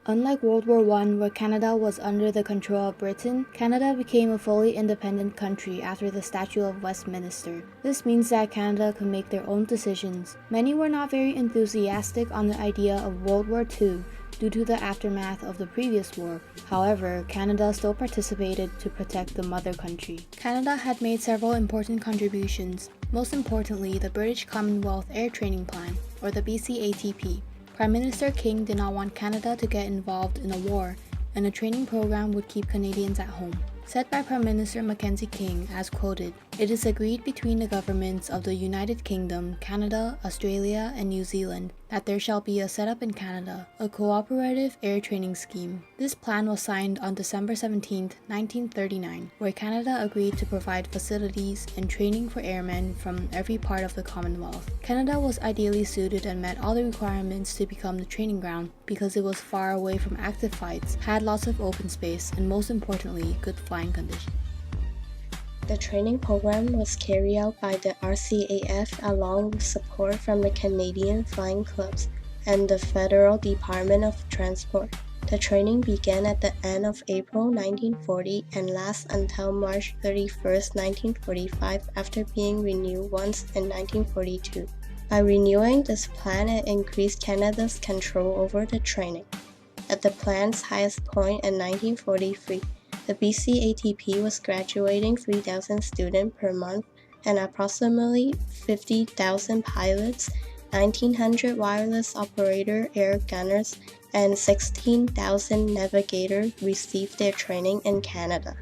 Unlike World War I, where Canada was under the control of Britain, Canada became a fully independent country after the Statute of Westminster. This means that Canada could make their own decisions. Many were not very enthusiastic on the idea of World War II due to the aftermath of the previous war. However, Canada still participated to protect the mother country. Canada had made several important contributions, most importantly the British Commonwealth Air Training Plan, or the BCATP. Prime Minister King did not want Canada to get involved in a war, and a training program would keep Canadians at home. Said by Prime Minister Mackenzie King, as quoted, "It is agreed between the governments of the United Kingdom, Canada, Australia, and New Zealand that there shall be a setup in Canada, a cooperative air training scheme." This plan was signed on December 17, 1939, where Canada agreed to provide facilities and training for airmen from every part of the Commonwealth. Canada was ideally suited and met all the requirements to become the training ground because it was far away from active fights, had lots of open space, and most importantly, good flying conditions. The training program was carried out by the RCAF along with support from the Canadian Flying Clubs and the Federal Department of Transport. The training began at the end of April 1940 and lasts until March 31, 1945 after being renewed once in 1942. By renewing this plan, it increased Canada's control over the training. At the plan's highest point in 1943, the BCATP was graduating 3,000 students per month and approximately 50,000 pilots, 1,900 wireless operator air gunners, and 16,000 navigators received their training in Canada.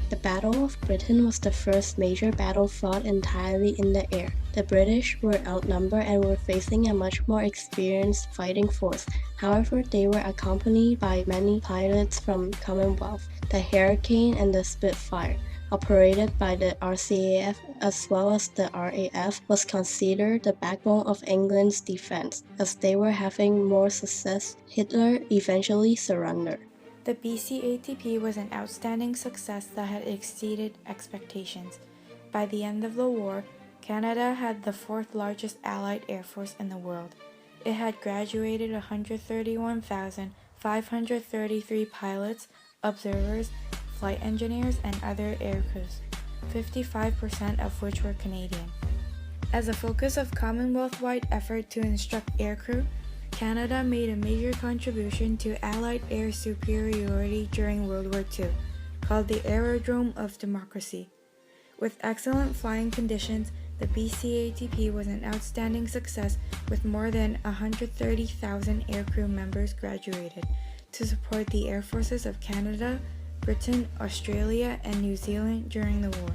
The Battle of Britain was the first major battle fought entirely in the air. The British were outnumbered and were facing a much more experienced fighting force. However, they were accompanied by many pilots from Commonwealth. The Hurricane and the Spitfire, operated by the RCAF as well as the RAF, was considered the backbone of England's defense. As they were having more success, Hitler eventually surrendered. The BCATP was an outstanding success that had exceeded expectations. By the end of the war, Canada had the fourth largest Allied Air Force in the world. It had graduated 131,533 pilots, observers, flight engineers, and other air crews, 55% of which were Canadian. As a focus of Commonwealth-wide effort to instruct aircrew, Canada made a major contribution to Allied air superiority during World War II, called the Aerodrome of Democracy. With excellent flying conditions, the BCATP was an outstanding success with more than 130,000 aircrew members graduated to support the air forces of Canada, Britain, Australia, and New Zealand during the war.